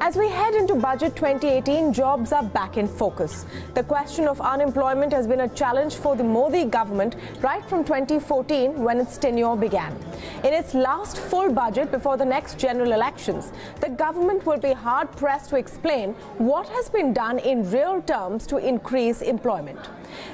As we head into Budget 2018, jobs are back in focus. The question of unemployment has been a challenge for the Modi government right from 2014 when its tenure began. In its last full budget before the next general elections, the government will be hard-pressed to explain what has been done in real terms to increase employment.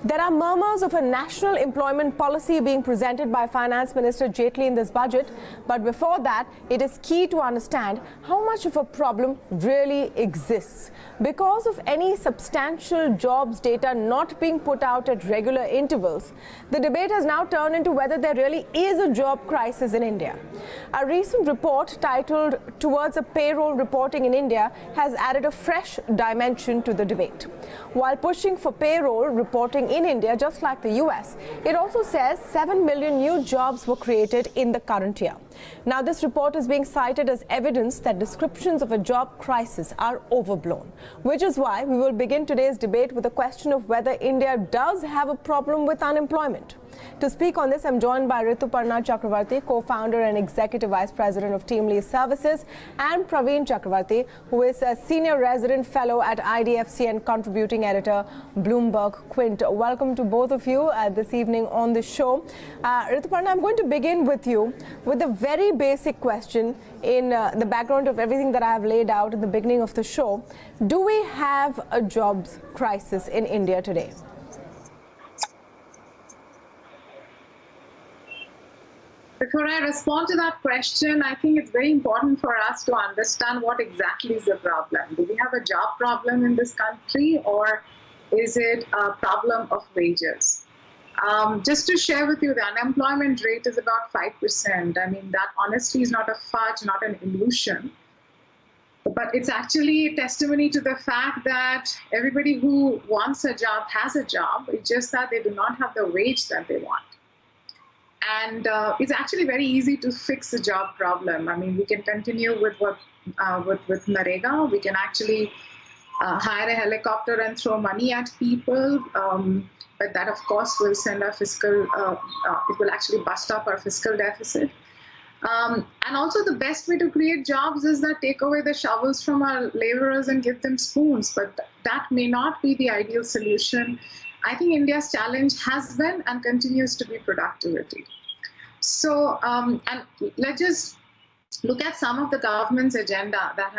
There are murmurs of a national employment policy being presented by Finance Minister Jaitley in this budget, but before that, it is key to understand how much of a problem really exists. Because of any substantial jobs data not being put out at regular intervals, the debate has now turned into whether there really is a job crisis in India. A recent report titled "Towards a Payroll Reporting in India" has added a fresh dimension to the debate. While pushing for payroll reporting in India, just like the US, it also says 7 million new jobs were created in the current year. Now, this report is being cited as evidence that descriptions of a job crisis are overblown, which is why we will begin today's debate with the question of whether India does have a problem with unemployment. To speak on this, I'm joined by Rituparna Chakraborty, co-founder and executive vice president of TeamLease Services, and Praveen Chakraborty, who is a senior resident fellow at IDFC and contributing editor, BloombergQuint. Welcome to both of you this evening on the show. Rituparna, I'm going to begin with you with a very basic question in the background of everything that I have laid out at the beginning of the show. Do we have a jobs crisis in India today? Before I respond to that question, I think it's very important for us to understand what exactly is the problem. Do we have a job problem in this country, or is it a problem of wages? Just to share with you, the unemployment rate is about 5%. I mean, that honestly is not a fudge, not an illusion. But it's actually a testimony to the fact that everybody who wants a job has a job. It's just that they do not have the wage that they want. And it's actually very easy to fix the job problem. I mean, we can continue with with Narega. We can actually hire a helicopter and throw money at people. But that, of course, will send our fiscal, it will actually bust up our fiscal deficit. And also the best way to create jobs is that take away the shovels from our laborers and give them spoons. But that may not be the ideal solution. I think India's challenge has been and continues to be productivity. So, and let's just look at some of the government's agenda that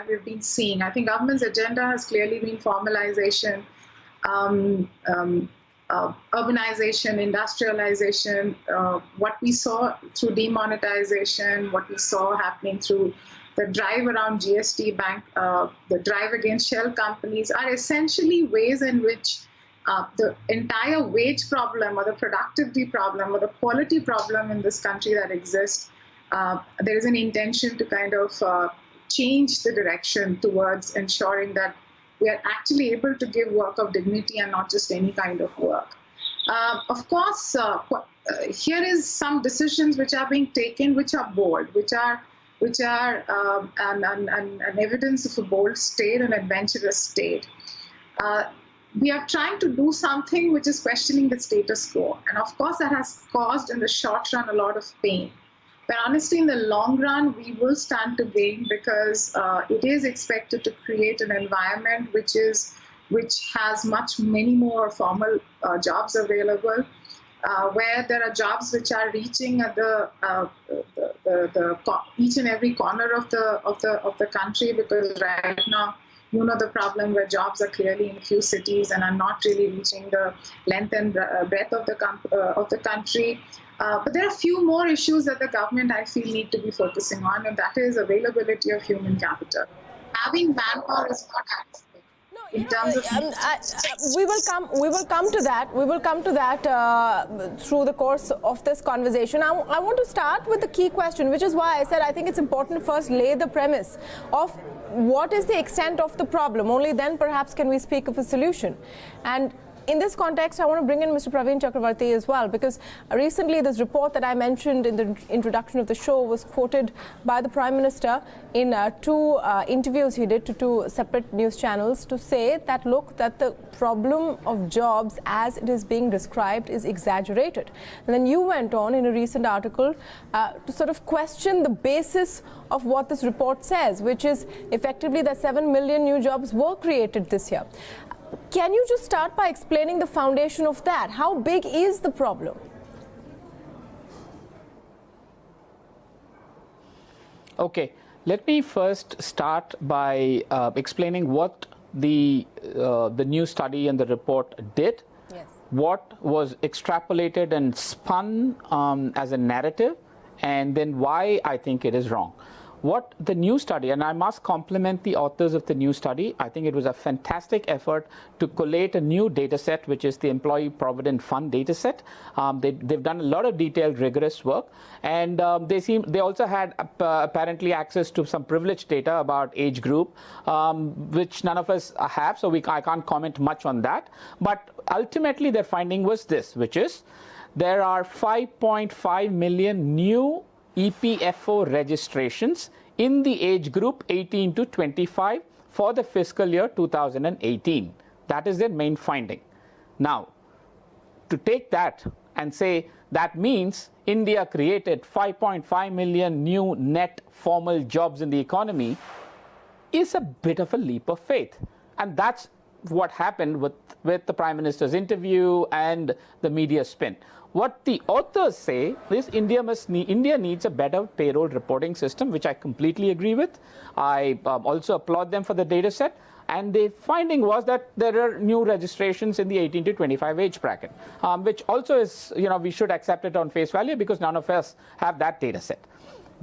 we've been seeing. I think government's agenda has clearly been formalization, urbanization, industrialization, what we saw through demonetization, what we saw happening through the drive around GST bank, the drive against shell companies are essentially ways in which the entire wage problem or the productivity problem or the quality problem in this country that exists, there is an intention to kind of change the direction towards ensuring that we are actually able to give work of dignity and not just any kind of work. Of course, here is some decisions which are being taken, which are bold, which are an evidence of a bold state, an adventurous state. We are trying to do something which is questioning the status quo. And of course, that has caused in the short run a lot of pain. But honestly, in the long run, we will stand to gain because it is expected to create an environment which has many more formal jobs available, where there are jobs which are reaching at each and every corner of the country, because right now, you know the problem where jobs are clearly in a few cities and are not really reaching the length and breadth of the country. But there are a few more issues that the government, I feel, need to be focusing on, and that is availability of human capital. Having manpower is not adequate. We will come to that. We will come to that through the course of this conversation. I want to start with the key question, which is why I said I think it's important to first lay the premise of what is the extent of the problem. Only then perhaps can we speak of a solution. And In this context, I want to bring in Mr. Praveen Chakraborty as well, because recently this report that I mentioned in the introduction of the show was quoted by the Prime Minister in two interviews he did to two separate news channels to say that, look, that the problem of jobs as it is being described is exaggerated. And then you went on in a recent article to sort of question the basis of what this report says, which is effectively that 7 million new jobs were created this year. Can you just start by explaining the foundation of that? How big is the problem? Okay, let me first start by explaining what the new study and the report did, Yes. what was extrapolated and spun as a narrative, and then why I think it is wrong. What the new study, and I must compliment the authors of the new study, I think it was a fantastic effort to collate a new data set, which is the Employee Provident Fund data set. They've done a lot of detailed, rigorous work, and they also had apparently access to some privileged data about age group, which none of us have, so I can't comment much on that. But ultimately, their finding was this, which is there are 5.5 million new EPFO registrations in the age group 18 to 25 for the fiscal year 2018. That is their main finding. Now, to take that and say that means India created 5.5 million new net formal jobs in the economy is a bit of a leap of faith. And that's what happened with the Prime Minister's interview and the media spin. What the authors say is India needs a better payroll reporting system, which I completely agree with. I also applaud them for the data set. And the finding was that there are new registrations in the 18 to 25 age bracket, which also is, we should accept it on face value because none of us have that data set.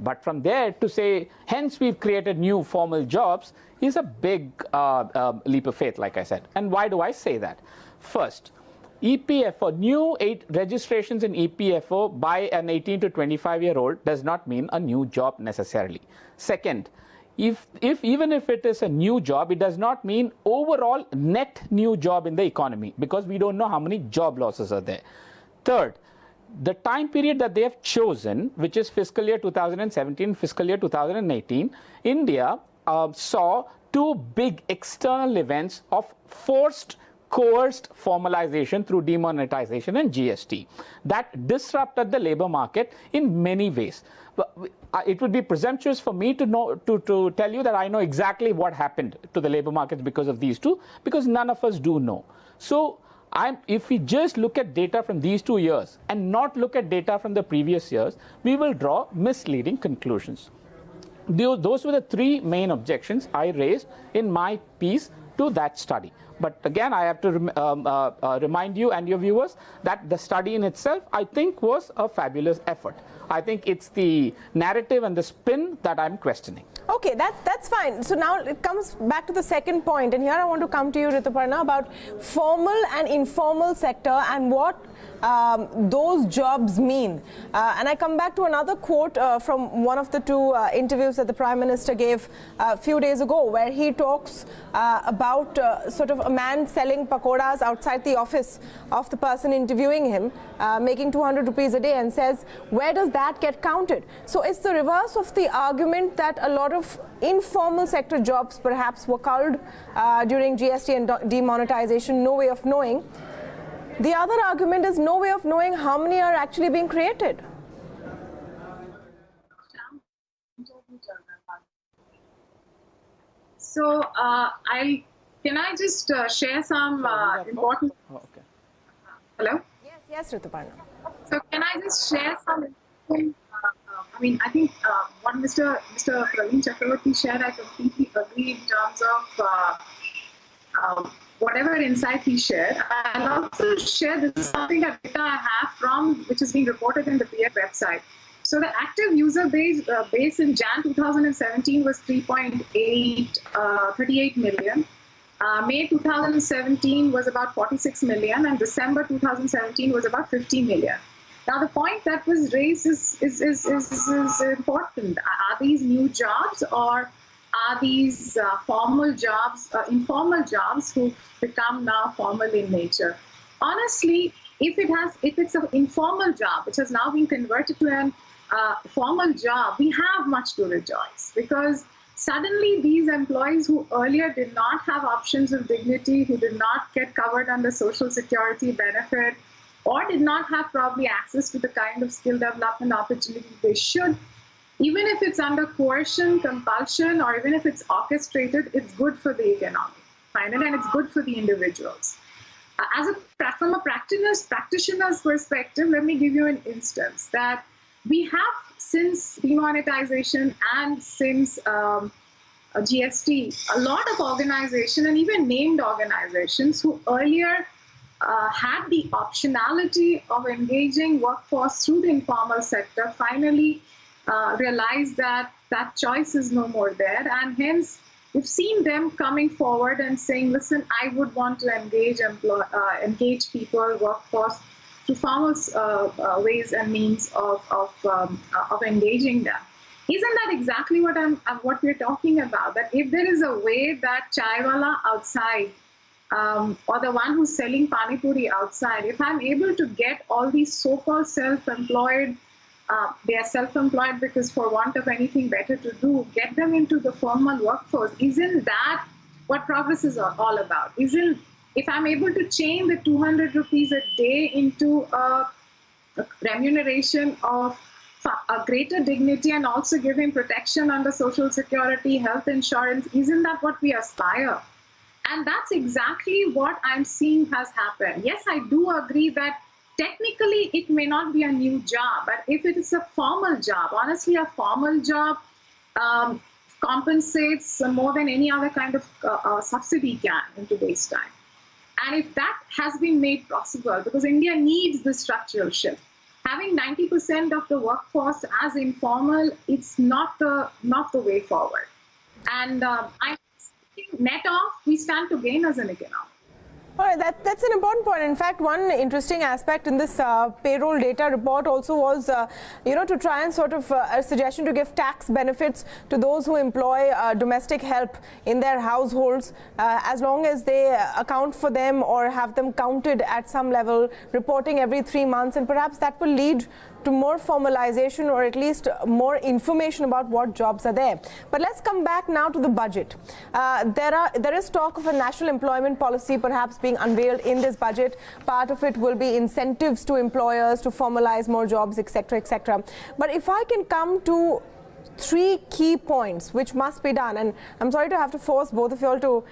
But from there to say, hence we've created new formal jobs is a big leap of faith, like I said. And why do I say that? First, EPFO, new registrations in EPFO by an 18 to 25-year-old does not mean a new job necessarily. Second, even if it is a new job, it does not mean overall net new job in the economy because we don't know how many job losses are there. Third, the time period that they have chosen, which is fiscal year 2017, fiscal year 2018, India saw two big external events of forced coerced formalization through demonetization and GST that disrupted the labor market in many ways. It would be presumptuous for me to tell you that I know exactly what happened to the labor markets because of these two, because none of us do know. So if we just look at data from these 2 years and not look at data from the previous years, we will draw misleading conclusions. Those were the three main objections I raised in my piece to that study. But again, I have to remind you and your viewers that the study in itself, I think, was a fabulous effort. I think it's the narrative and the spin that I'm questioning. Okay, that's fine. So now it comes back to the second point, and here I want to come to you, Rituparna, about formal and informal sector and what those jobs mean. And I come back to another quote from one of the two interviews that the Prime Minister gave a few days ago, where he talks about sort of a man selling pakoras outside the office of the person interviewing him, making 200 rupees a day, and says, where does that get counted? So it's the reverse of the argument that a lot of informal sector jobs perhaps were culled during GST and demonetization, no way of knowing. The other argument is no way of knowing how many are actually being created. So can I just share some important... Oh, okay. Hello? Yes, Rituparna. So can I just share some I think what Mr. Praveen Chakraborty shared, I completely agree in terms of whatever insight he shared. I'll also share this is something that data I have from, which is being reported in the PF website. So the active user base in Jan 2017 was 38 million. May 2017 was about 46 million, and December 2017 was about 50 million. Now, the point that was raised is important. Are these new jobs, or are these formal jobs, informal jobs who become now formal in nature? honestly, if it's an informal job, which has now been converted to an formal job, we have much to rejoice, because suddenly these employees who earlier did not have options of dignity, who did not get covered under social security benefit, or did not have probably access to the kind of skill development opportunities they should, even if it's under coercion, compulsion, or even if it's orchestrated, it's good for the economy, finally, and it's good for the individuals. From a practitioner's perspective, let me give you an instance that we have, since demonetization and since GST, a lot of organizations and even named organizations who earlier had the optionality of engaging workforce through the informal sector finally realized that that choice is no more there, and hence we've seen them coming forward and saying, listen, I would want to engage people, workforce, through formal ways and means of engaging them. Isn't that exactly what we're talking about? That if there is a way that chaiwala outside, or the one who's selling pani puri outside, if I'm able to get all these so-called self-employed, they are self-employed because for want of anything better to do, get them into the formal workforce. Isn't that what progress is all about? If I'm able to chain the 200 rupees a day into a remuneration of a greater dignity and also giving protection under social security, health insurance, isn't that what we aspire? And that's exactly what I'm seeing has happened. Yes, I do agree that technically it may not be a new job, but if it is a formal job, honestly, a formal job compensates more than any other kind of subsidy can in today's time. And if that has been made possible, because India needs this structural shift, having 90% of the workforce as informal, it's not the way forward. And I'm thinking net off, we stand to gain as an economy. All right, that's an important point. In fact, one interesting aspect in this payroll data report also was, to try and sort of a suggestion to give tax benefits to those who employ domestic help in their households, as long as they account for them or have them counted at some level, reporting every 3 months, and perhaps that will lead to more formalization or at least more information about what jobs are there. But let's come back now to the budget. There is talk of a national employment policy perhaps being unveiled in this budget. Part of it will be incentives to employers to formalize more jobs, etc., etc. But if I can come to 3 key points which must be done, and I'm sorry to have to force both of you all to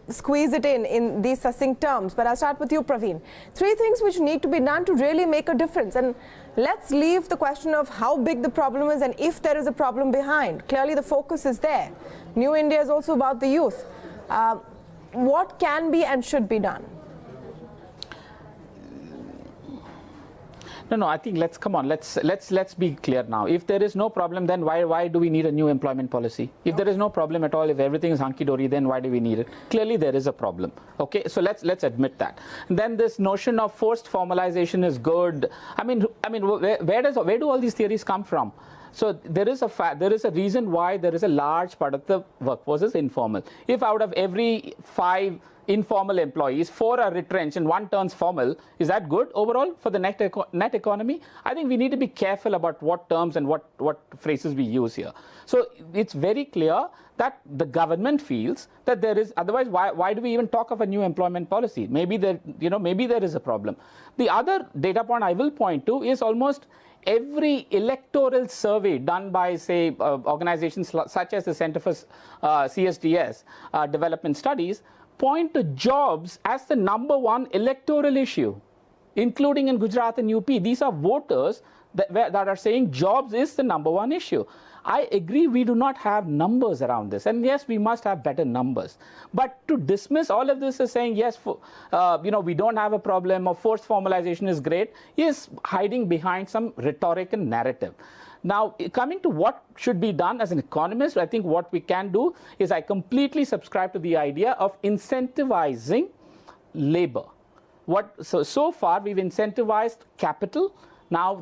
squeeze it in these succinct terms, but I'll start with you, Praveen. 3 things which need to be done to really make a difference, and let's leave the question of how big the problem is and if there is a problem behind. Clearly the focus is there. New India is also about the youth. What can be and should be done? No, I think let's be clear now. If there is no problem, then why do we need a new employment policy? If there is no problem at all, if everything is hunky-dory, then why do we need it? Clearly there is a problem. Okay, so let's admit that. And then this notion of forced formalization is good. I mean, where do all these theories come from? So there is a reason why there is a large part of the workforce is informal. If out of every 5 informal employees, 4 are retrenched and 1 turns formal, is that good overall for the net economy? I think we need to be careful about what terms and what phrases we use here. So it's very clear that the government feels that there is, otherwise why do we even talk of a new employment policy? Maybe there is a problem. The other data point I will point to is almost every electoral survey done by, say, organizations such as the Center for CSDS Development Studies point to jobs as the #1 electoral issue, including in Gujarat and UP. These are voters that are saying jobs is the #1 issue. I agree we do not have numbers around this, and yes, we must have better numbers. But to dismiss all of this as saying, yes, we don't have a problem or forced formalization is great, is hiding behind some rhetoric and narrative. Now, coming to what should be done as an economist, I think what we can do is I completely subscribe to the idea of incentivizing labor. So far, we've incentivized capital. Now,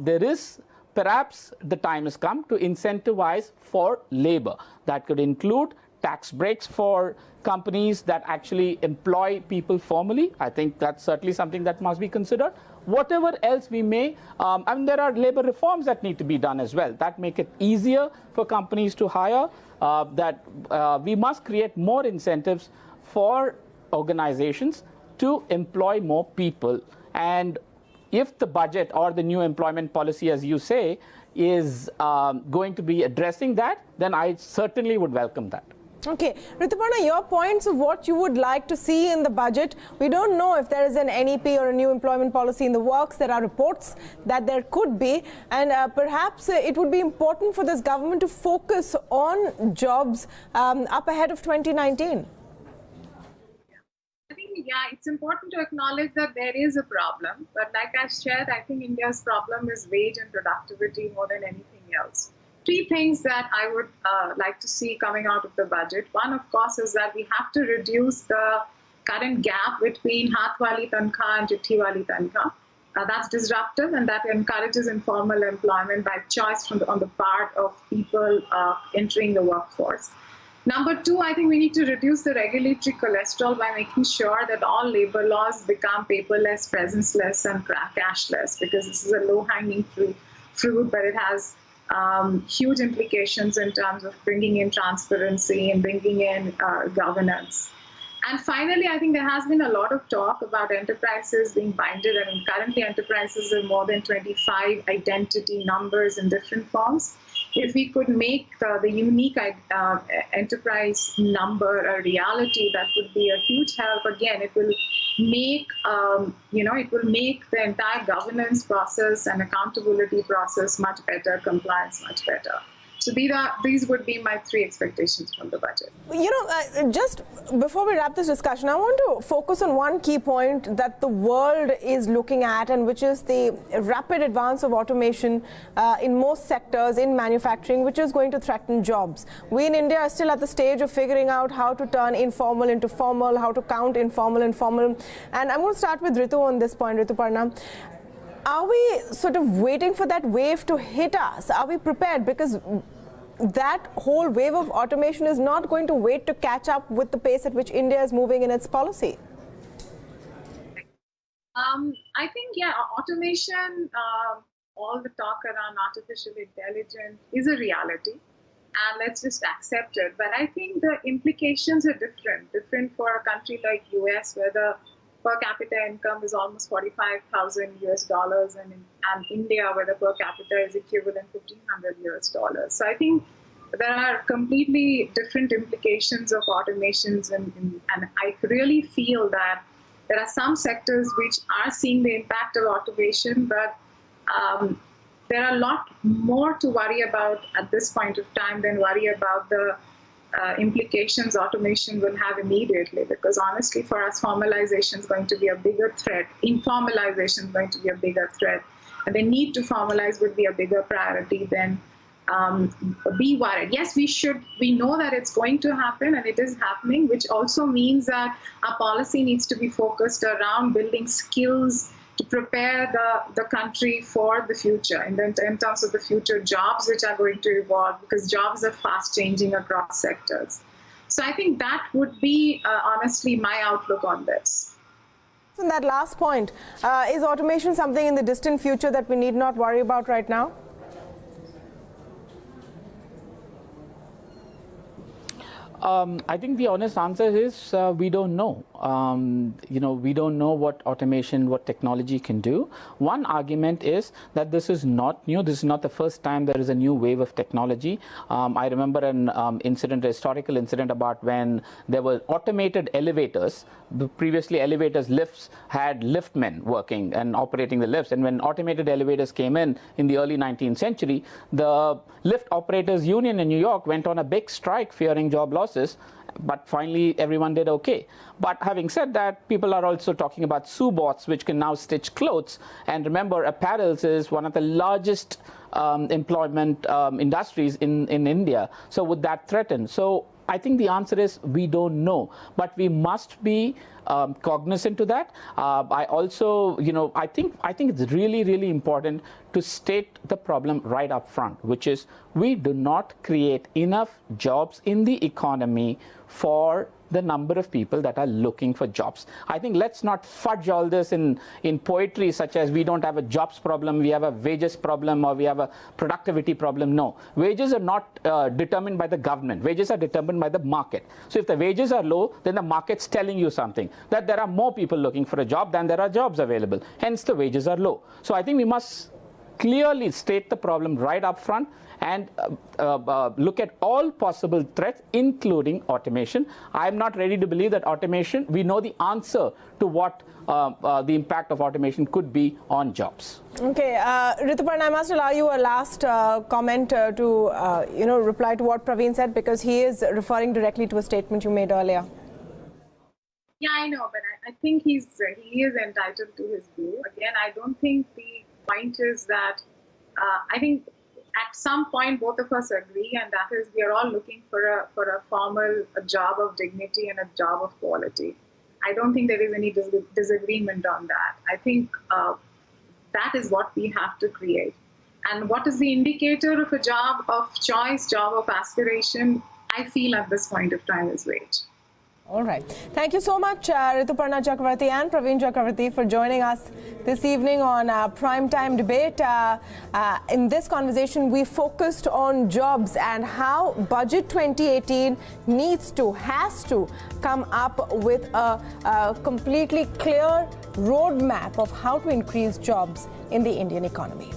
perhaps the time has come to incentivize for labor. That could include tax breaks for companies that actually employ people formally. I think that's certainly something that must be considered. Whatever else we may, I mean, there are labor reforms that need to be done as well that make it easier for companies to hire, we must create more incentives for organizations to employ more people. And if the budget or the new employment policy, as you say, is going to be addressing that, then I certainly would welcome that. Okay, Rituparna, your points of what you would like to see in the budget. We don't know if there is an NEP or a new employment policy in the works. There are reports that there could be, and perhaps it would be important for this government to focus on jobs up ahead of 2019. I think, yeah, it's important to acknowledge that there is a problem. But like I shared, I think India's problem is wage and productivity more than anything else. Three things that I would like to see coming out of the budget. One, of course, is that we have to reduce the current gap between Haath Wali Tankha and Chitti Wali Tankha. That's disruptive, and that encourages informal employment by choice on the part of people entering the workforce. Number two, I think we need to reduce the regulatory cholesterol by making sure that all labor laws become paperless, presenceless, and cashless, because this is a low-hanging fruit, but it has huge implications in terms of bringing in transparency and bringing in governance. And finally, I think there has been a lot of talk about enterprises being binded. I mean, currently enterprises have more than 25 identity numbers in different forms. If we could make the unique enterprise number a reality, that would be a huge help. Again, it will make it will make the entire governance process and accountability process much better, compliance much better. So these would be my three expectations from the budget. You know, just before we wrap this discussion, I want to focus on one key point that the world is looking at, and which is the rapid advance of automation in most sectors in manufacturing, which is going to threaten jobs. We in India are still at the stage of figuring out how to turn informal into formal, how to count informal and formal. And I'm going to start with Ritu on this point, Rituparna. Are we sort of waiting for that wave to hit us? Are we prepared? Because that whole wave of automation is not going to wait to catch up with the pace at which India is moving in its policy. I think, yeah, automation, all the talk around artificial intelligence is a reality, and let's just accept it. But I think the implications are different for a country like US, where the per capita income is almost $45,000 and India, where the per capita is equivalent $1,500. So I think there are completely different implications of automations, and I really feel that there are some sectors which are seeing the impact of automation, but there are a lot more to worry about at this point of time than worry about the implications automation will have immediately, because honestly for us, formalization is going to be a bigger threat. Informalization is going to be a bigger threat, and the need to formalize would be a bigger priority than be worried. Yes, we know that it's going to happen, and it is happening, which also means that our policy needs to be focused around building skills to prepare the country for the future, in terms of the future jobs which are going to evolve, because jobs are fast changing across sectors. So I think that would be honestly my outlook on this. And that last point, is automation something in the distant future that we need not worry about right now? I think the honest answer is we don't know. We don't know what automation, what technology can do. One argument is that this is not new. This is not the first time there is a new wave of technology. I remember an historical incident about when there were automated elevators. Previously, lifts had liftmen working and operating the lifts. And when automated elevators came in the early 19th century, the lift operators union in New York went on a big strike fearing job losses. But finally, everyone did okay. But having said that, people are also talking about subots, which can now stitch clothes. And remember, apparels is one of the largest employment industries in India. So would that threaten? So I think the answer is we don't know. But we must be cognizant to that. I also, I think it's really, really important to state the problem right up front, which is we do not create enough jobs in the economy for the number of people that are looking for jobs. I think let's not fudge all this in poetry such as we don't have a jobs problem, we have a wages problem, or we have a productivity problem. No, wages are not determined by the government. Wages are determined by the market. So if the wages are low, then the market's telling you something, that there are more people looking for a job than there are jobs available. Hence the wages are low. So I think we must clearly state the problem right up front and look at all possible threats, including automation. I'm not ready to believe that automation, we know the answer to what the impact of automation could be on jobs. Okay, Rituparna, I must allow you a last comment to reply to what Praveen said, because he is referring directly to a statement you made earlier. Yeah, I know, but I think he is entitled to his view. Again, I don't think the point is that I think at some point both of us agree, and that is we are all looking for a formal job of dignity and a job of quality. I don't think there is any disagreement on that. I think that is what we have to create. And what is the indicator of a job of choice, job of aspiration? I feel at this point of time is wage. All right. Thank you so much, Rituparna Chakraborty and Praveen Chakraborty, for joining us this evening on Primetime Debate. In this conversation, we focused on jobs and how Budget 2018 has to come up with a completely clear roadmap of how to increase jobs in the Indian economy.